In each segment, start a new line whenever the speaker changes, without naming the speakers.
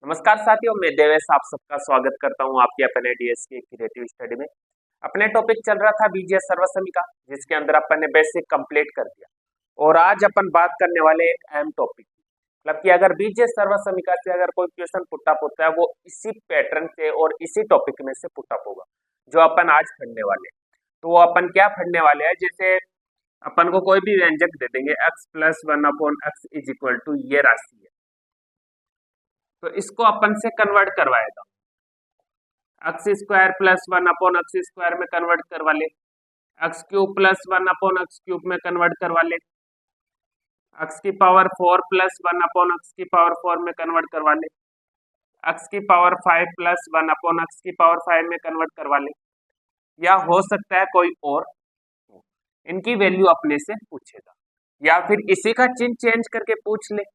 नमस्कार साथियों, मैं देवेश आप सबका स्वागत करता हूं आपके अपने डीएस की क्रिएटिव स्टडी में। अपने टॉपिक चल रहा था बीजीएस सर्वसमिका, जिसके अंदर अपन ने बेसिक कंप्लीट कर दिया और आज अपन बात करने वाले एक अहम टॉपिक, मतलब कि अगर बीजीएस सर्वसमिका से अगर कोई क्वेश्चन पुट अप होता है वो इसी पैटर्न से और इसी टॉपिक में से पुट अप होगा जो अपन आज पढ़ने वाले हैं। तो वो अपन क्या पढ़ने वाले हैं, जैसे अपन को कोई भी व्यंजक दे देंगे x plus 1/x is equal to ये राशि है, तो इसको अपन से कन्वर्ट करवाएगा। एक्स स्क्वायर प्लस 1/x² में कन्वर्ट करवा ले, एक्स क्यूब प्लस 1/x³ में कन्वर्ट करवा ले, एक्स की पावर 4 प्लस 1/x⁴ में कन्वर्ट करवा ले, एक्स की पावर 5 प्लस 1/x⁵ में कन्वर्ट करवा ले, या हो सकता है कोई और इनकी वैल्यू अपने से पूछेगा, या फिर इसी का चिन्ह चेंज करके पूछ ले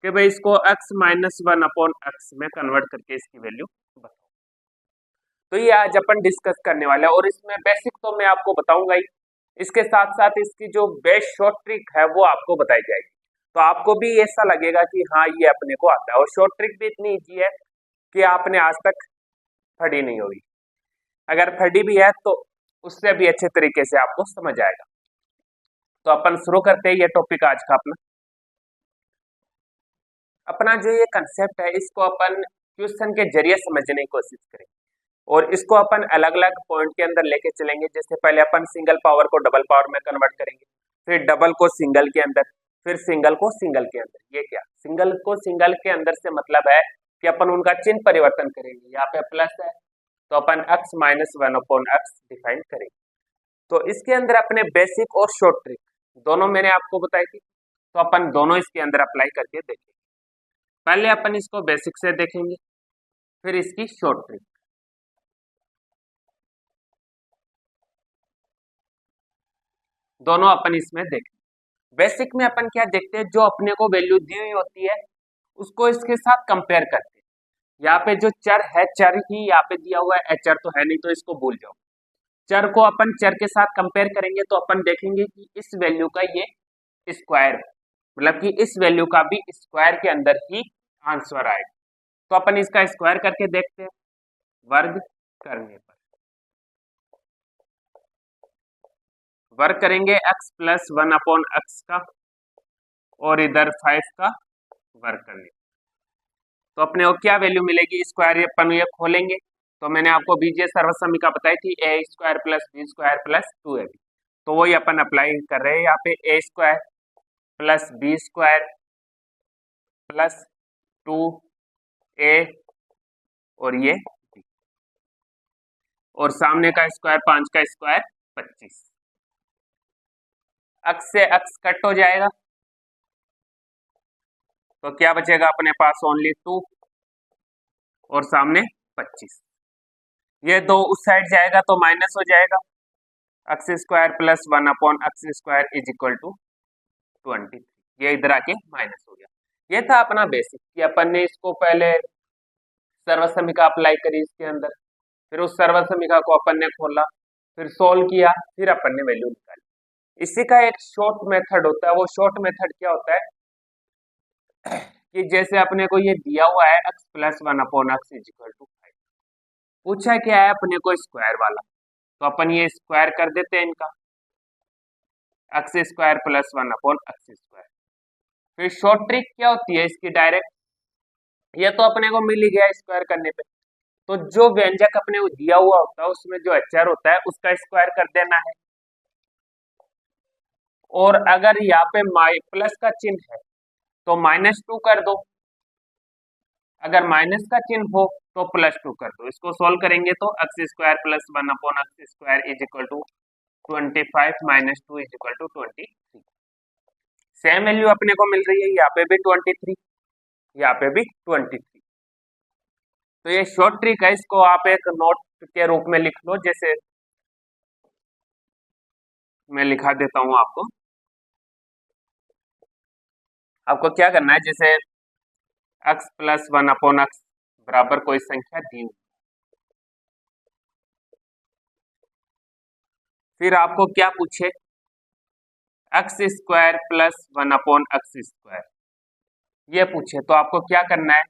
कि भाई इसको x - 1/x में कन्वर्ट करके इसकी वैल्यू बताओ। तो ये आज अपन डिस्कस करने वाले हैं और इसमें बेसिक तो मैं आपको बताऊंगा ही, इसके साथ साथ इसकी जो बेस्ट शॉर्ट ट्रिक है वो आपको बताई जाएगी, तो आपको भी ऐसा लगेगा कि हाँ ये अपने को आता है। और शॉर्ट ट्रिक भी इतनी इजी है कि आपने आज तक पढ़ी नहीं होगी, अगर पढ़ी भी है तो उससे भी अच्छे तरीके से आपको समझ आएगा। तो अपन शुरू करते हैं ये टॉपिक आज का अपना जो ये कंसेप्ट है इसको अपन क्वेश्चन के जरिए समझने की कोशिश करेंगे और इसको अपन अलग अलग पॉइंट के अंदर लेके चलेंगे। जैसे पहले अपन सिंगल पावर को डबल पावर में कन्वर्ट करेंगे, फिर डबल को सिंगल के अंदर, फिर सिंगल को सिंगल के अंदर। ये क्या सिंगल को सिंगल के अंदर से मतलब है कि अपन उनका चिन्ह परिवर्तन करेंगे। यहाँ पे प्लस है तो अपन x - 1/x डिफाइन करेंगे। तो इसके अंदर अपने बेसिक और शॉर्ट ट्रिक दोनों मैंने आपको बताई थी, तो अपन दोनों इसके अंदर अप्लाई करके देखेंगे। पहले अपन इसको बेसिक से देखेंगे, फिर इसकी शॉर्ट ट्रिक। दोनों अपन इसमें देखें। बेसिक में अपन क्या देखते हैं, जो अपने को वैल्यू दी हुई होती है उसको इसके साथ कंपेयर करते हैं। यहाँ पे जो चर है, चर ही यहाँ पे दिया हुआ है, चर तो है नहीं तो इसको भूल जाओ। चर को अपन चर के साथ कंपेयर करेंगे तो अपन देखेंगे कि इस वैल्यू का ये स्क्वायर, मतलब कि इस वैल्यू का भी स्क्वायर के अंदर ही आंसर आएगा। तो अपन इसका स्क्वायर करके देखते हैं। वर्ग करने पर वर्ग करेंगे x प्लस 1/x का और इधर 5 का वर्ग करने, तो अपने को क्या वैल्यू मिलेगी। स्क्वायर अपन ये खोलेंगे तो मैंने आपको बीजीएस सर्वसमिका बताई थी a² plus b² plus 2ab, तो वही अपन अप्लाई कर रहे हैं। यहाँ पे a² plus b² plus 2a और ये b, और सामने का स्क्वायर 5 का स्क्वायर 25। x से x कट हो जाएगा तो क्या बचेगा अपने पास, ओनली 2 और सामने 25। ये दो उस साइड जाएगा तो माइनस हो जाएगा। x² plus 1/x² is equal to 23। ये इधर आके माइनस हो गया। ये था अपना बेसिक कि अपन ने इसको पहले सर्वसमिका अप्लाई करी इसके अंदर, फिर उस सर्वसमिका को अपन ने खोला, फिर सोल्व किया, फिर अपन ने वैल्यू निकाली। इसी का एक शॉर्ट मेथड होता है। वो शॉर्ट मेथड क्या होता है कि जैसे अपने को ये दिया हुआ है x plus 1/x is equal to 5, पूछा क्या है अपने को स्क्वायर वाला, तो अपन ये स्क्वायर कर देते हैं इनका, x² प्लस 1/x²। फिर शॉर्ट ट्रिक क्या होती है इसकी, डायरेक्ट ये तो अपने को मिल ही गया स्क्वायर करने पे, तो जो व्यंजक अपने को दिया हुआ होता है उसमें जो अचर होता है उसका स्क्वायर कर देना है। और अगर यहाँ पे प्लस का चिन्ह है तो -2 कर दो, अगर माइनस का चिन्ह हो तो +2 कर दो। इसको सोल्व करेंगे तो x² plus 1/x² is equal to 25 - 2 is equal to 23। Same value अपने को मिल रही है, यहाँ पे भी 23, यहाँ पे भी 23। तो ये शॉर्ट ट्रिक है, इसको आप एक नोट के रूप में लिख लो। जैसे मैं लिखा देता हूं आपको क्या करना है, जैसे x प्लस 1/x बराबर कोई संख्या दी, फिर आपको क्या पूछे x² प्लस 1/x², ये पूछे तो आपको क्या करना है,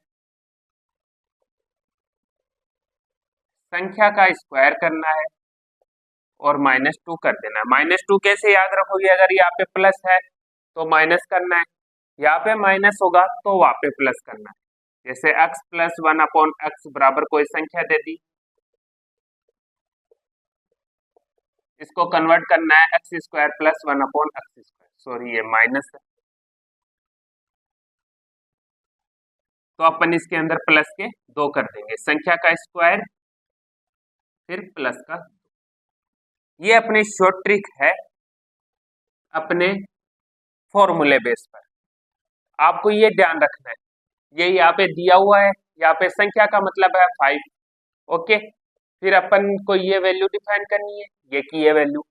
संख्या का स्क्वायर करना है और -2 कर देना है। -2 कैसे याद रखोगे, अगर यहाँ पे प्लस है तो माइनस करना है, यहाँ पे माइनस होगा तो वहां पे प्लस करना है। जैसे x प्लस 1/x बराबर कोई संख्या दे दी, इसको कन्वर्ट करना है x² प्लस 1/x²। सॉरी ये माइनस है, तो अपन इसके अंदर प्लस के 2 कर देंगे, संख्या का स्क्वायर फिर प्लस का। ये अपनी शॉर्ट ट्रिक है अपने फॉर्मूले बेस पर। आपको ये ध्यान रखना है, ये यहाँ पे दिया हुआ है, यहाँ पे संख्या का मतलब है 5। ओके, फिर अपन को ये वैल्यू डिफाइन करनी है, ये की ये वैल्यू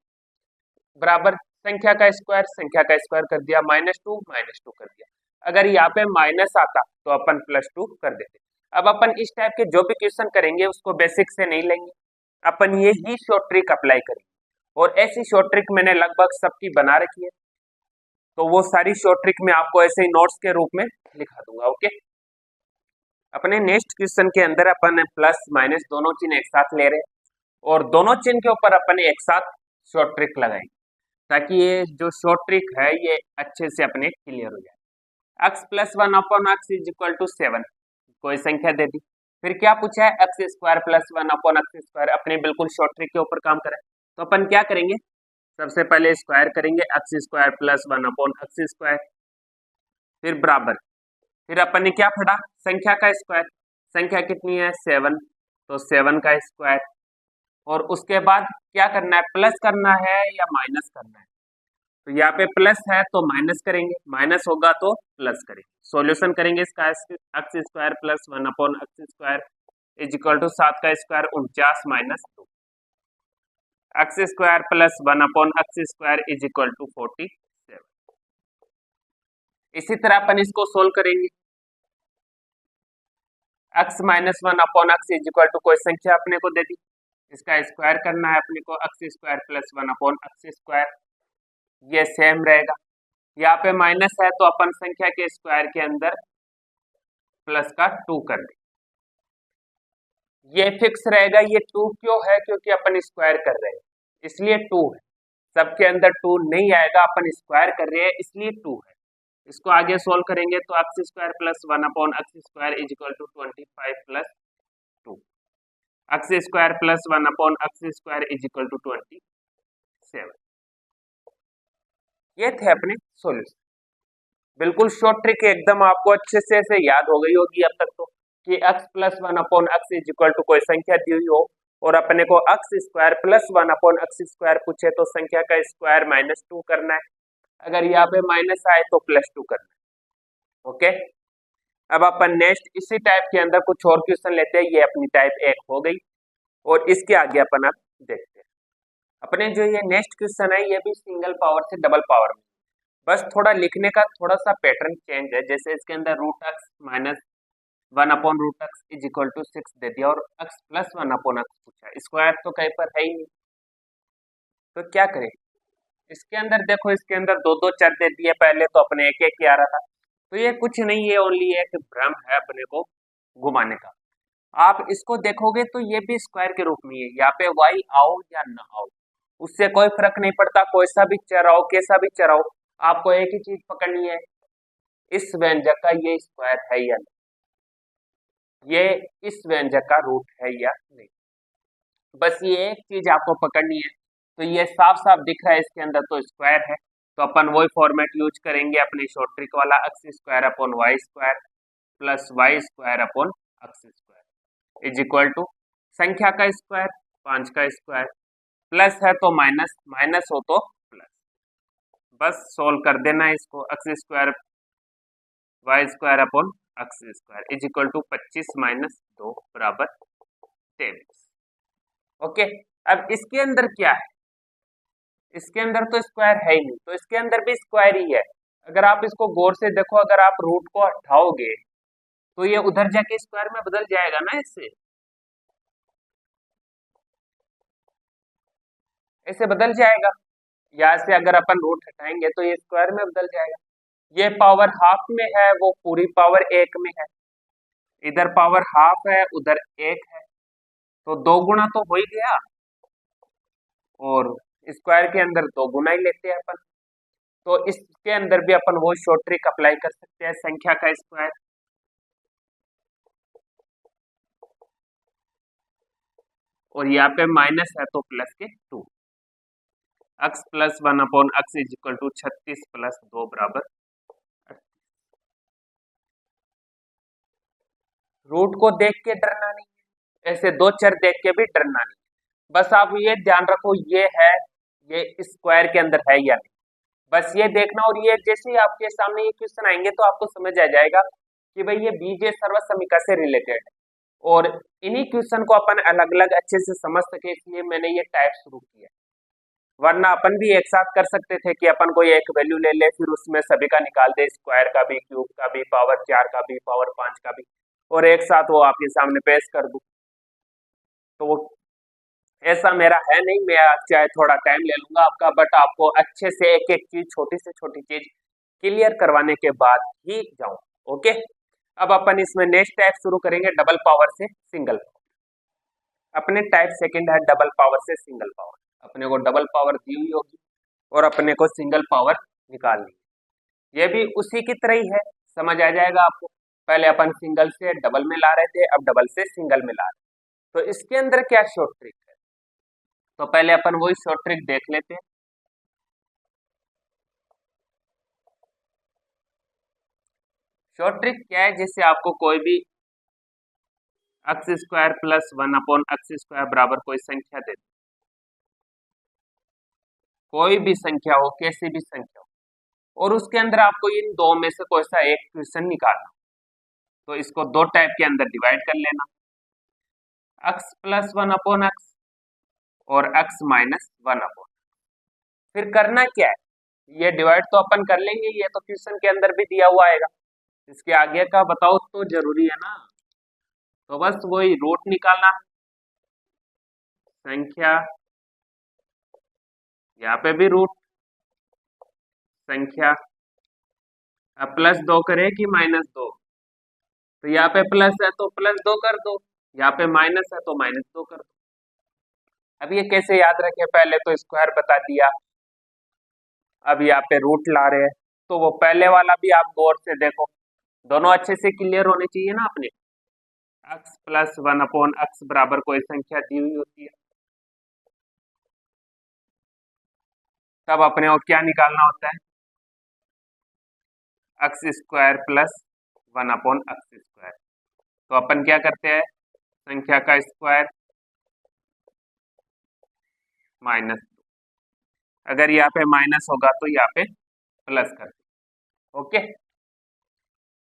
बराबर संख्या का स्क्वायर कर दिया, -2 कर दिया। अगर यहाँ पे माइनस आता तो अपन +2 कर देते। अब अपन इस टाइप के जो भी क्वेश्चन करेंगे उसको बेसिक से नहीं लेंगे, अपन ये ही शॉर्ट ट्रिक अप्लाई करेंगे। और ऐसी शॉर्ट ट्रिक मैंने लगभग सबकी बना रखी है, तो वो सारी शॉर्ट ट्रिक मैं आपको ऐसे ही नोट्स के रूप में लिखा दूंगा। ओके, अपने नेक्स्ट क्वेश्चन के अंदर अपन प्लस माइनस दोनों चिन्ह एक साथ ले रहे हैं और दोनों चिन्ह के ऊपर अपन एक साथ शॉर्ट ट्रिक लगाएंगे, ताकि ये जो शॉर्ट ट्रिक है ये अच्छे से अपने क्लियर हो जाए। x plus 1/x is equal to 7 कोई संख्या दे दी, फिर क्या पूछा है x² प्लस 1/x²। अपने बिल्कुल शॉर्ट ट्रिक के ऊपर काम करें तो अपन क्या करेंगे, सबसे पहले स्क्वायर करेंगे x² प्लस 1/x², फिर बराबर, फिर अपन ने क्या पढ़ा, संख्या का स्क्वायर, संख्या कितनी है 7, तो 7 का स्क्वायर, और उसके बाद क्या करना है, प्लस करना है या माइनस करना है। तो यहाँ पे प्लस है तो माइनस करेंगे, माइनस होगा तो प्लस करेंगे। सॉल्यूशन करेंगे इसका, x² plus 1/x² is equal to 7 का square 49 minus 2, x² plus 1/x² is equal to 47। इसी तरह अपन इसको सोल्व करेंगे, x minus 1/x is equal to कोई संख्या अपने को दे दी, इसका स्क्वायर करना है अपने को, x² प्लस 1/x², ये सेम रहेगा। यहाँ पे माइनस है तो अपन संख्या के स्क्वायर के अंदर प्लस का 2 कर दें, ये फिक्स रहेगा। ये 2 क्यों है, क्योंकि अपन स्क्वायर कर रहे हैं इसलिए 2 है, सबके अंदर 2 नहीं आएगा, अपन स्क्वायर कर रहे हैं इसलिए 2 है। इसको आगे सोल्व करेंगे तो x² plus 1/x² is equal to 25 plus 2, x² plus 1/x² is equal to 27। ये थे अपने सॉल्यूशन। बिल्कुल शॉर्ट ट्रिक एकदम आपको अच्छे से याद हो गई होगी अब तक तो, कि x plus 1/x is equal to कोई संख्या दी हुई हो और अपने को x² प्लस 1/x² पूछे तो संख्या का स्क्वायर -2 करना है, अगर यहाँ पे माइनस आए तो +2 करना है। ओके, अब अपन नेक्स्ट इसी टाइप के अंदर कुछ और क्वेश्चन लेते हैं। ये अपनी टाइप 1 हो गई और इसके आगे अपन अब देखते हैं अपने जो ये नेक्स्ट क्वेश्चन है, ये भी सिंगल पावर से डबल पावर में, बस थोड़ा लिखने का थोड़ा सा पैटर्न चेंज है। जैसे इसके अंदर √x minus 1/√x is equal to 6 दे दिया और x प्लस 1/x पूछा, स्क्वायर तो कहीं पर है ही नहीं, तो क्या करें। इसके अंदर देखो, इसके अंदर 2-2 चर दे दिए, पहले तो अपने एक एक ही आ रहा था, तो ये कुछ नहीं है, ओनली एक भ्रम है अपने को घुमाने का। आप इसको देखोगे तो ये भी स्क्वायर के रूप में है, यहाँ पे y आओ या ना आओ उससे कोई फर्क नहीं पड़ता, कोई सा भी चर आओ कैसा भी चर आओ, आपको एक ही चीज पकड़नी है, इस व्यंजक का ये स्क्वायर है या नहीं, ये इस व्यंजक का रूट है या नहीं, बस ये एक चीज आपको पकड़नी है। तो ये साफ साफ दिख रहा है इसके अंदर तो स्क्वायर है, तो अपन वही फॉर्मेट यूज करेंगे अपनी शॉर्ट ट्रिक वाला, x² upon y² plus y² upon x² is equal to संख्या का स्क्वायर 5 का स्क्वायर, प्लस है तो माइनस, माइनस हो तो प्लस, बस सोल्व कर देना है इसको। x² y² upon x² is equal to 25 minus 2 बराबर 23। ओके, अब इसके अंदर क्या है, इसके अंदर तो स्क्वायर है ही नहीं, तो इसके अंदर भी स्क्वायर ही है। अगर आप इसको गौर से देखो, अगर आप रूट को हटाओगे तो ये उधर जाके स्क्वायर में बदल जाएगा ना, इससे ऐसे बदल जाएगा। यहाँ से अगर अपन रूट हटाएंगे तो ये स्क्वायर में बदल जाएगा। ये पावर हाफ में है, वो पूरी पावर 1 में है, इधर पावर हाफ है उधर 1 है, तो 2 गुना तो हो ही गया, और स्क्वायर के अंदर 2 गुना ही लेते हैं अपन। तो इसके अंदर भी अपन वो शॉर्ट ट्रिक अप्लाई कर सकते हैं, संख्या का स्क्वायर, और यहाँ पे माइनस है तो प्लस के 2, x plus 1/x is equal to 36 plus 2 बराबर 38। रूट को देख के डरना नहीं, ऐसे 2 चर देख के भी डरना नहीं, बस आप ये ध्यान रखो ये है, ये स्क्वायर के अंदर है या नहीं, बस ये देखना। और ये जैसे ही आपके सामने ये क्वेश्चन आएंगे तो आपको समझ आ जाएगा कि भाई ये बीजीय सर्वसमीका से रिलेटेड है, और इन्हीं क्वेश्चन को अपन अलग अलग अच्छे से समझ सके, इसलिए मैंने ये टाइप शुरू किया। वरना अपन भी एक साथ कर सकते थे कि अपन कोई एक वैल्यू ले ले, फिर उसमें सभी का निकाल दे, स्क्वायर का भी, क्यूब का भी, पावर 4 का भी, पावर 5 का भी, और एक साथ वो आपके सामने पेश कर दूं। तो वो ऐसा मेरा है नहीं, मैं चाहे थोड़ा टाइम ले लूंगा आपका, बट आपको अच्छे से एक एक चीज, छोटी से छोटी चीज क्लियर करवाने के बाद ही जाऊं। ओके, अब अपन इसमें नेक्स्ट टाइप शुरू करेंगे, डबल पावर से सिंगल पावर। अपने टाइप सेकंड है डबल पावर से सिंगल पावर। अपने को डबल पावर दी हुई होगी और अपने को सिंगल पावर निकालनी है। ये भी उसी की तरह ही है, समझ आ जाएगा आपको। पहले अपन सिंगल से डबल में ला रहे थे, अब डबल से सिंगल में ला रहे हैं। तो इसके अंदर क्या शॉर्ट ट्रिक है, तो पहले अपन वही शॉर्ट ट्रिक देख लेते हैं। शॉर्ट ट्रिक क्या है, जैसे आपको कोई भी x square plus 1/x square बराबर कोई संख्या दे, कोई भी संख्या हो, कैसी भी संख्या हो, और उसके अंदर आपको इन दो में से कोई सा एक क्वेश्चन निकालना, तो इसको दो टाइप के अंदर डिवाइड कर लेना, x प्लस 1/x और x माइनस 1/। फिर करना क्या है, ये डिवाइड तो अपन कर लेंगे, ये तो क्वेश्चन के अंदर भी दिया हुआ आएगा, इसके आगे का बताओ तो जरूरी है ना। तो बस वही रूट निकालना, संख्या, यहाँ पे भी रूट, संख्या। अब प्लस 2 करे कि -2, तो यहाँ पे प्लस है तो +2 कर दो, यहाँ पे माइनस है तो -2 कर दो। अब ये कैसे याद रखें, पहले तो स्क्वायर बता दिया, अब यहाँ पे रूट ला रहे हैं, तो वो पहले वाला भी आप गौर से देखो, दोनों अच्छे से क्लियर होने चाहिए ना अपने। x प्लस 1/x बराबर कोई संख्या दी हुई होती है, तब अपने को क्या निकालना होता है, x square plus 1/x square. तो अपन क्या करते हैं, संख्या का स्क्वायर -2, अगर यहाँ पे माइनस होगा तो यहाँ पे प्लस कर दो। ओके,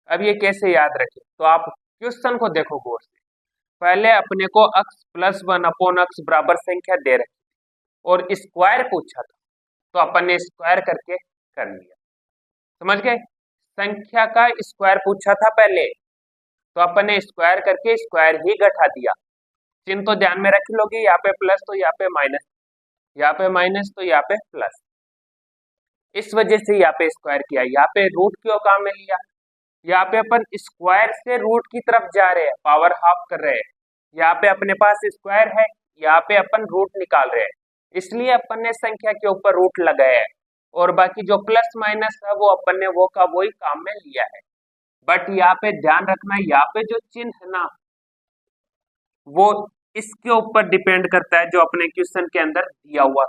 अब ये कैसे याद रखें, तो आप क्वेश्चन को देखो गौर से। पहले अपने को x प्लस 1/x बराबर संख्या दे रखी और स्क्वायर पूछा था, तो अपन ने स्क्वायर करके कर लिया, समझ गए। संख्या का स्क्वायर पूछा था पहले, तो अपन ने स्क्वायर करके स्क्वायर ही घटा दिया। चिन्ह तो ध्यान में रख लोगे, यहाँ पे प्लस तो यहाँ पे माइनस, यहाँ पे माइनस तो यहाँ पे प्लस, इस वजह से यहाँ पे स्क्वायर किया। यहाँ पे रूट क्यों काम में लिया, यहाँ पे अपन स्क्वायर से रूट की तरफ जा रहे हैं, पावर हाफ कर रहे हैं। यहाँ पे अपने पास स्क्वायर है, यहाँ पे अपन रूट निकाल रहे हैं, इसलिए अपन ने संख्या के ऊपर रूट लगाया है, और बाकी जो प्लस माइनस है वो अपन ने वो का वही काम में लिया है। बट यहाँ पे ध्यान रखना, यहाँ पे जो चिन्ह है ना, वो इसके ऊपर डिपेंड करता है जो अपने क्वेश्चन के अंदर दिया हुआ।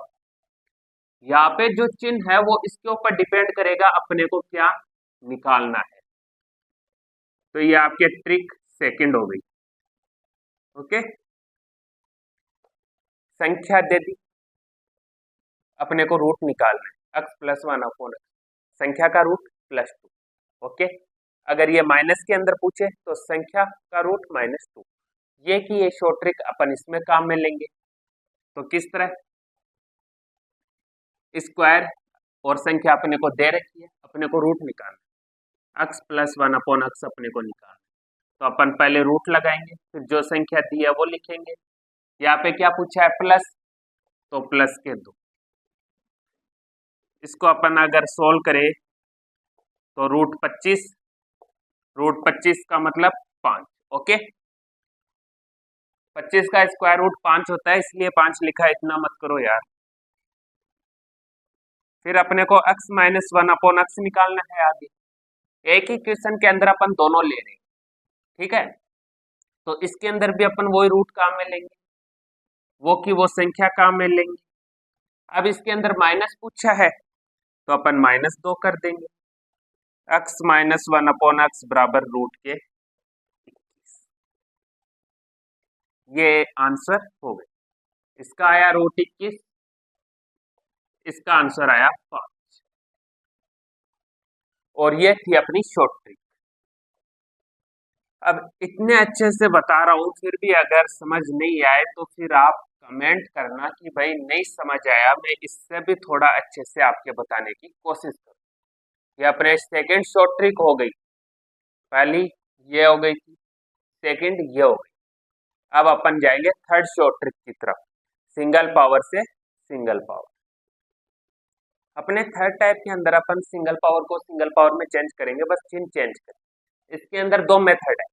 यहाँ पे जो चिन्ह है वो इसके ऊपर डिपेंड करेगा अपने को क्या निकालना है। तो ये आपके ट्रिक सेकंड हो गई। ओके, संख्या दे दी, अपने को रूट निकालना है, x प्लस 1/x, संख्या का रूट +2। ओके, अगर ये माइनस के अंदर पूछे तो संख्या का रूट -2, ये कि ये शॉर्ट ट्रिक अपन इसमें काम में लेंगे। तो किस तरह, स्क्वायर और संख्या अपने को दे रखी है, अपने को रूट निकालना, x प्लस 1/x अपने को निकालना, तो अपन पहले रूट लगाएंगे, फिर जो संख्या दी है वो लिखेंगे। यहाँ पे क्या पूछा है, प्लस, तो प्लस के 2, इसको अपन अगर सोल्व करें तो √25, √25 का मतलब 5। ओके, 25 का स्क्वायर रूट 5 होता है, इसलिए 5 लिखा है, इतना मत करो यार। फिर अपने को x माइनस 1/x निकालना है आगे। एक ही क्वेश्चन के अंदर अपन दोनों ले रहे हैं, ठीक है। तो इसके अंदर भी अपन वही रूट काम में लेंगे, वो की वो संख्या काम में लेंगे। अब इसके अंदर माइनस पूछा है तो अपन -2 कर देंगे। x माइनस 1/x बराबर रूट के 21। ये आंसर हो गया। इसका आया रूट 21, इसका आंसर आया 5। और ये थी अपनी शॉर्ट ट्रिक। अब इतने अच्छे से बता रहा हूं, फिर भी अगर समझ नहीं आए तो फिर आप कमेंट करना कि भाई नहीं समझ आया, मैं इससे भी थोड़ा अच्छे से आपके बताने की कोशिश करूँ। ये अपने सेकंड शॉर्ट ट्रिक हो गई, पहली ये हो गई थी, सेकंड ये हो गई। अब अपन जाएंगे थर्ड शॉर्ट ट्रिक की तरफ, सिंगल पावर से सिंगल पावर। अपने थर्ड टाइप के अंदर अपन सिंगल पावर को सिंगल पावर में चेंज करेंगे, बस चिन्ह चेंज करेंगे। इसके अंदर दो मेथड है।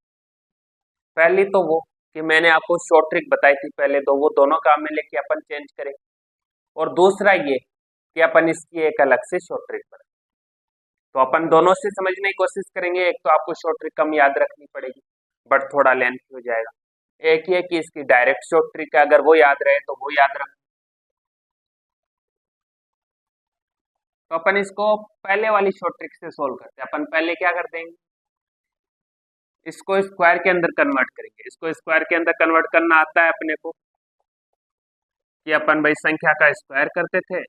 पहली तो वो कि मैंने आपको शॉर्ट ट्रिक बताई थी पहले, तो वो दोनों काम में लेके अपन चेंज करें। और दूसरा ये कि अपन इसकी एक अलग से शॉर्ट ट्रिक बनाए। तो अपन दोनों से समझने की कोशिश करेंगे। एक तो आपको शॉर्ट ट्रिक कम याद रखनी पड़ेगी, बट थोड़ा लेंथ हो जाएगा। एक ये कि इसकी डायरेक्ट शॉर्ट ट्रिक है, अगर वो याद रहे तो वो याद रख। तो अपन इसको पहले वाली शॉर्ट ट्रिक से सोल्व करते हैं। अपन पहले क्या कर देंगे, इसको स्क्वायर के अंदर कन्वर्ट करेंगे। इसको स्क्वायर के अंदर कन्वर्ट करना आता है अपने को, कि अपन भाई संख्या का स्क्वायर करते थे,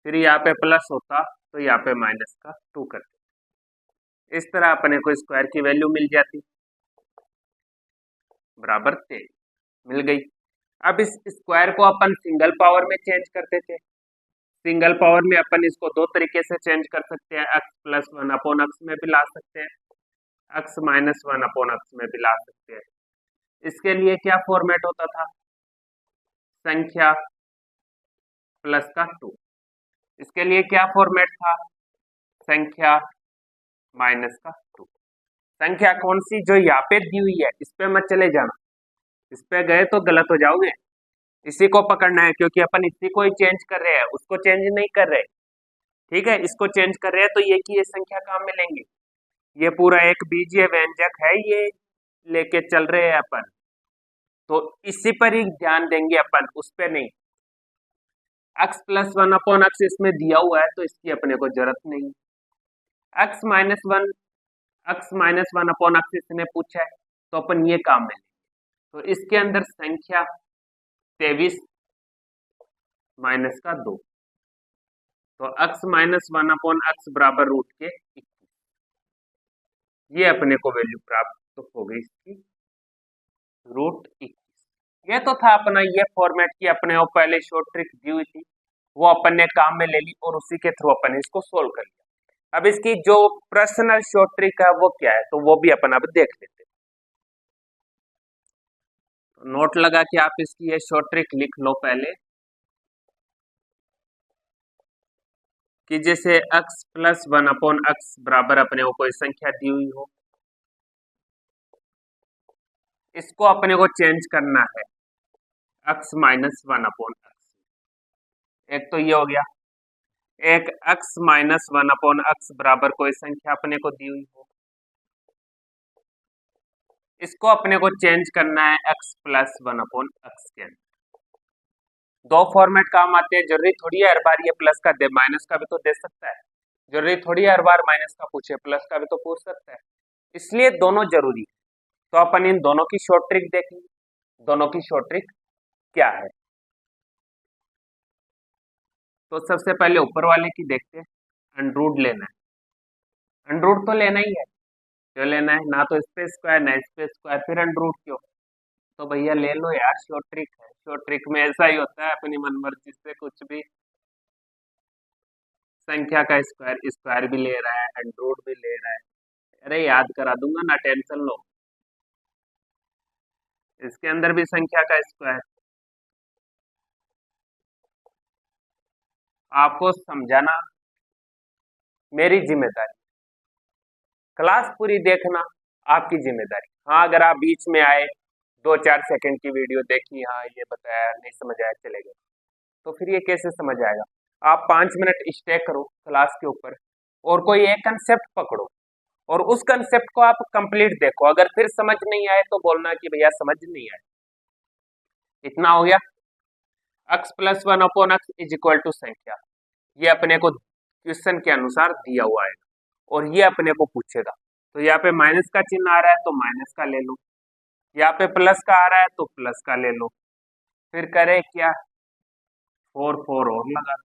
फिर यहाँ पे प्लस होता तो यहाँ पे -2 करते। इस तरह अपने को स्क्वायर की वैल्यू मिल जाती, बराबर 23 मिल गई। अब इस स्क्वायर को अपन सिंगल पावर में चेंज करते थे। सिंगल पावर में अपन इसको दो तरीके से चेंज कर सकते हैं, x प्लस 1/x में भी ला सकते हैं, x माइनस 1/x में भी ला सकते हैं। इसके लिए क्या फॉर्मेट होता था, संख्या प्लस का 2। इसके लिए क्या फॉर्मेट था, संख्या माइनस का 2। संख्या कौन सी, जो यहाँ पे दी हुई है, इस पे मत चले जाना। इस पे गए तो गलत हो जाओगे। इसी को पकड़ना है, क्योंकि अपन इसी को ही चेंज कर रहे हैं, उसको चेंज नहीं कर रहे। ठीक है, इसको चेंज कर रहे हैं तो ये की ये संख्या काम में लेंगे। ये पूरा एक बीजीय व्यंजक है, ये लेके चल रहे हैं अपन, तो इसी पर ही ध्यान देंगे अपन, उस पर नहीं। x प्लस 1/x इसमें दिया हुआ है तो इसकी अपने को जरूरत नहीं। x माइनस 1/x इसने पूछा है तो अपन ये काम में लेंगे। तो इसके अंदर संख्या 23 माइनस का 2, तो x माइनस 1/x बराबर रूट के 21। ये अपने को वैल्यू प्राप्त तो हो गई इसकी, रूट 21। ये तो था अपना ये फॉर्मेट की अपने वो पहले शॉर्ट ट्रिक दी हुई थी, वो अपन ने काम में ले ली और उसी के थ्रू अपन इसको सोल्व कर लिया। अब इसकी जो पर्सनल शॉर्ट ट्रिक है वो क्या है, तो वो भी अपन अब देख लेते हैं। तो नोट लगा कि आप इसकी ये शॉर्ट ट्रिक लिख लो पहले, कि जैसे x प्लस 1/x बराबर अपने को कोई संख्या दी हुई हो, इसको अपने को चेंज करना है x माइनस 1/x। एक तो ये हो गया, एक x माइनस 1/x बराबर कोई संख्या अपने को दी हुई हो, इसको अपने को चेंज करना है x प्लस 1/x के अंदर। दो फॉर्मेट काम आते हैं, जरूरी थोड़ी है हर बार ये प्लस का दे, माइनस का भी तो दे सकता है। जरूरी थोड़ी है हर बार माइनस का पूछे, प्लस का भी तो पूछ सकता है। इसलिए दोनों जरूरी है। तो अपन इन दोनों की शॉर्ट ट्रिक देखेंगे, दोनों की शॉर्ट ट्रिक क्या है। तो सबसे पहले ऊपर वाले की देखते हैं, अंडरूट लेना है। अंडरूट तो लेना ही है, जो लेना है, ना तो इस पे स्क्वायर ना इस पे स्क्वायर, फिर अंडरूट क्यों। तो भैया ले लो यार, शॉर्ट ट्रिक है। शॉर्ट ट्रिक में ऐसा ही होता है, अपनी मनमर्जी से कुछ भी, संख्या का स्क्वायर स्क्वायर भी ले रहा है, अंडरूट भी ले रहा है। अरे याद करा दूंगा ना, टेंशन लो। इसके अंदर भी संख्या का स्क्वायर, आपको समझाना मेरी जिम्मेदारी, क्लास पूरी देखना आपकी जिम्मेदारी। हाँ, अगर आप बीच में आए 2-4 सेकंड की वीडियो देखी, हाँ ये बताया, नहीं समझ आया, चले गए, तो फिर ये कैसे समझ आएगा। आप 5 मिनट स्टे करो क्लास के ऊपर और कोई एक कंसेप्ट पकड़ो और उस कंसेप्ट को आप कंप्लीट देखो, अगर फिर समझ नहीं आए तो बोलना कि भैया समझ नहीं आए। इतना हो गया। x plus 1/x is equal to संख्या, ये अपने को क्वेश्चन के अनुसार दिया हुआ है और ये अपने को पूछेगा, तो यहाँ पे माइनस का चिन्ह आ रहा है तो माइनस का ले लो, यहाँ पे प्लस का आ रहा है तो प्लस का ले लो, फिर करे क्या, 4 और लगा दो।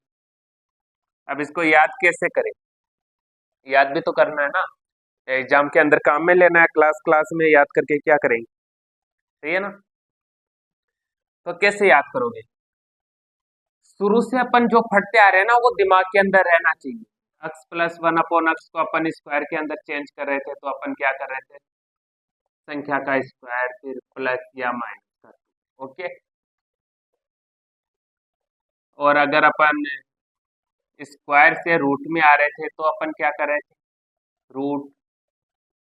अब इसको याद कैसे करें, याद भी तो करना है ना, एग्जाम के अंदर काम में लेना है, क्लास क्लास में याद करके क्या करेंगे, सही है ना। तो कैसे याद करोगे, शुरू से अपन जो पढ़ते आ रहे हैं ना वो दिमाग के अंदर रहना चाहिए। x प्लस 1/x को अपन स्क्वायर के अंदर चेंज कर रहे थे तो अपन क्या कर रहे थे, संख्या का स्क्वायर फिर प्लस या माइनस कर, ओके। और अगर अपन स्क्वायर से रूट में आ रहे थे तो अपन क्या कर रहे थे, रूट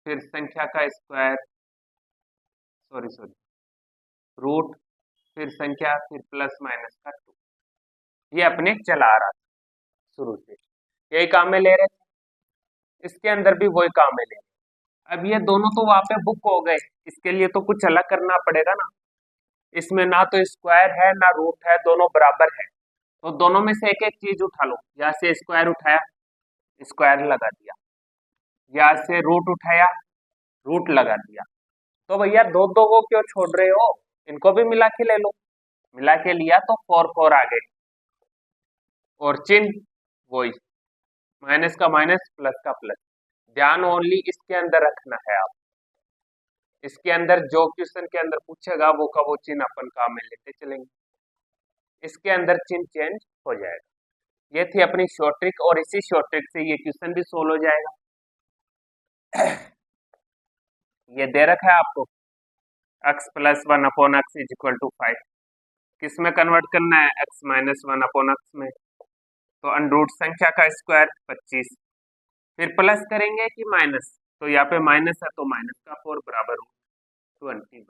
फिर संख्या का स्क्वायर, सॉरी रूट फिर संख्या फिर प्लस माइनस का 2, ये अपने चला आ रहा था शुरू से, यही काम में ले रहे थे, इसके अंदर भी वही काम में ले रहे थे। अब ये दोनों तो वहां पे बुक हो गए, इसके लिए तो कुछ अलग करना पड़ेगा ना, इसमें ना तो स्क्वायर है ना रूट है, दोनों बराबर है, तो दोनों में से एक एक चीज उठा लो, यहाँ से स्क्वायर उठाया स्क्वायर लगा दिया, यहाँ से रूट उठाया रूट लगा दिया, तो भैया दो दो को क्यों छोड़ रहे हो, इनको भी मिला के ले लो, मिला के लिया तो 4 आ गए, और चिन्ह वही, माइनस का माइनस प्लस का प्लस, ध्यान ओनली इसके अंदर रखना है आप, इसके अंदर जो क्वेश्चन के अंदर पूछेगा वो का वो चिन्ह अपन काम में लेते चलेंगे, इसके अंदर चिन्ह चेंज हो जाएगा। ये थी अपनी शॉर्ट ट्रिक और इसी शॉर्ट ट्रिक से ये क्वेश्चन भी सोल्व हो जाएगा। ये दे रखा है आपको x plus 1/x is equal to 5, किस में कन्वर्ट करना है, x माइनस 1/x में, तो अंडरूट संख्या का स्क्वायर 25, फिर प्लस करेंगे कि माइनस, तो यहाँ पे माइनस है तो माइनस का 4 बराबर हो 21,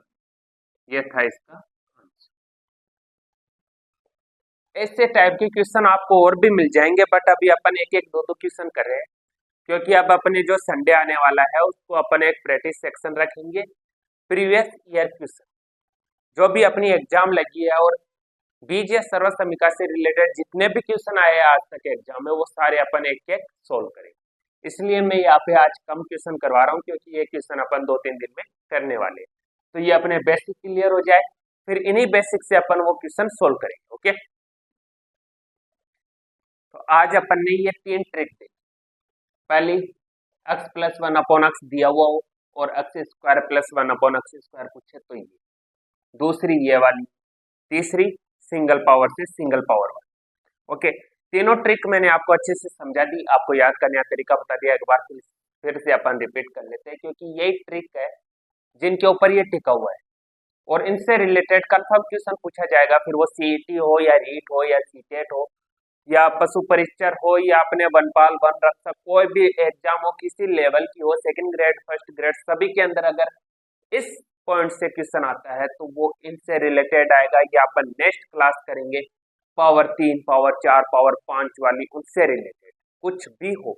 ये था इसका आंसर। ऐसे टाइप के क्वेश्चन आपको और भी मिल जाएंगे, बट अभी अपन एक एक दो दो क्वेश्चन कर रहे हैं, क्योंकि अब अपने जो संडे आने वाला है उसको अपन एक प्रैक्टिस सेक्शन रखेंगे, प्रीवियस ईयर क्वेश्चन जो भी अपनी एग्जाम लगी है और बीजीएस सर्व समीक्षा से रिलेटेड जितने भी क्वेश्चन आए हैं आज तक एग्जाम में वो सारे अपन एक एक सोल्व करेंगे, इसलिए मैं यहाँ पे आज कम क्वेश्चन करवा रहा हूँ क्योंकि ये क्वेश्चन अपन 2-3 दिन में करने वाले हैं, तो ये अपने बेसिक क्लियर हो जाए, फिर इन्हीं बेसिक से अपन वो क्वेश्चन सोल्व करेंगे, ओके। तो आज अपन ने ये 3 ट्रिक देखी, पहली x प्लस 1/x दिया हुआ हो और x square plus 1/x square पूछे तो ये, दूसरी ये वाली, तीसरी सिंगल पावर से सिंगल पावर वाली, ओके। तीनों ट्रिक मैंने आपको अच्छे से समझा दी, आपको याद करने का तरीका बता दिया, एक बार फिर से अपन रिपीट कर लेते हैं क्योंकि यही ट्रिक है जिनके ऊपर ये टिका हुआ है और इनसे रिलेटेड कंफर्म क्वेश्चन पूछा जाएगा, फिर वो सीईटी हो या रीट हो या सीटेट हो या पशु परिचर हो या अपने वनपाल वन रक्षक, कोई भी एग्जाम हो किसी लेवल की हो, सेकंड ग्रेड फर्स्ट ग्रेड, सभी के अंदर अगर इस पॉइंट से क्वेश्चन आता है तो वो इनसे रिलेटेड आएगा, या अपन नेक्स्ट क्लास करेंगे पावर 3 पावर 4 पावर 5 वाली, उनसे रिलेटेड कुछ भी हो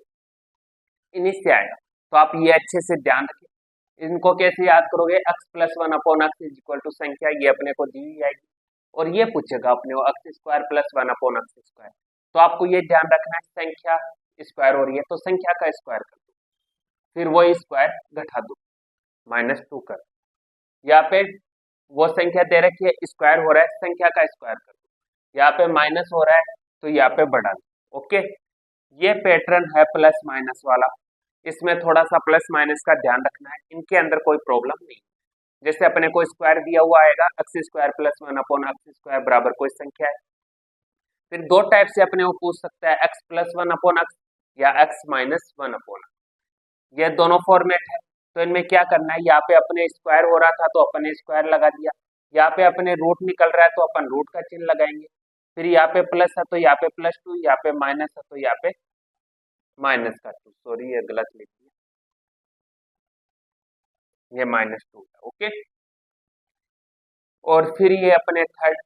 इन्हीं से आएगा, तो आप ये अच्छे से ध्यान रखें। इनको कैसे याद करोगे, x plus 1/x is equal to संख्या, ये अपने को दी जाएगी और ये पूछेगा अपने को x square plus 1/x square, तो आपको ये ध्यान रखना है संख्या स्क्वायर हो रही है तो संख्या का स्क्वायर कर दो, फिर वही स्क्वायर घटा दो, -2 कर, यहाँ पे वो संख्या दे रखी है स्क्वायर हो रहा है, संख्या का स्क्वायर कर दो, यहाँ पे माइनस हो रहा है तो यहाँ पे बढ़ा दो, ओके। ये पैटर्न है प्लस माइनस वाला, इसमें थोड़ा सा प्लस माइनस का ध्यान रखना है, इनके अंदर कोई प्रॉब्लम नहीं, जैसे अपने को स्क्वायर दिया हुआ आएगा x square plus 1/x square बराबर कोई संख्या है, फिर दो टाइप से अपने को पूछ सकता है x प्लस 1/x या x माइनस 1/x, ये दोनों फॉर्मेट है, तो इनमें क्या करना है, यहाँ पे अपने स्क्वायर हो रहा था तो अपन स्क्वायर लगा दिया, यहाँ पे अपने रूट निकल रहा है तो अपन रूट का चिन्ह लगाएंगे, फिर यहाँ पे प्लस है तो यहाँ पे +2, यहाँ पे माइनस है तो यहाँ पे -2, सॉरी ये गलत लिख दिया, ये -2 है, ओके। और फिर ये अपने थर्ड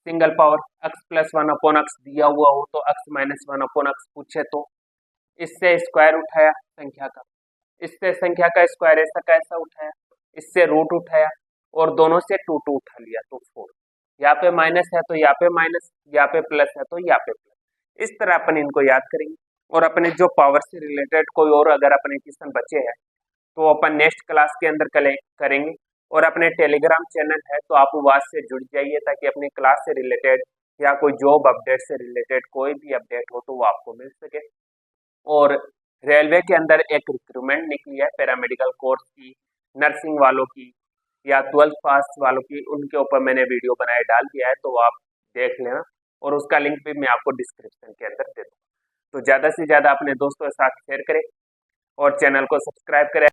सिंगल पावर x+1/x दिया हुआ हो तो x-1/x पूछे तो इससे स्क्वायर उठाया संख्या का, इससे संख्या का स्क्वायर ऐसा कैसा उठाया, इससे रूट उठाया और दोनों से 2 उठा लिया तो 4। यहाँ पे माइनस है तो यहाँ पे माइनस, यहाँ पे प्लस है तो यहाँ पे प्लस। इस तरह अपन इनको याद करेंगे और अपने जो पावर से रिलेटेड कोई और अगर अपने क्वेश्चन बचे हैं तो अपन नेक्स्ट क्लास के अंदर करेंगे। और अपने टेलीग्राम चैनल है तो आप वहां से जुड़ जाइए ताकि अपने क्लास से रिलेटेड या कोई जॉब अपडेट से रिलेटेड कोई भी अपडेट हो तो वो आपको मिल सके। और रेलवे के अंदर एक रिक्रूटमेंट निकली है पैरामेडिकल कोर्स की, नर्सिंग वालों की या 12th पास वालों की, उनके ऊपर मैंने वीडियो बनाए डाल दिया है तो आप देख लेना और उसका लिंक भी मैं आपको डिस्क्रिप्शन के अंदर दे दूँगा। तो ज़्यादा से ज़्यादा अपने दोस्तों के साथ शेयर करें और चैनल को सब्सक्राइब करें।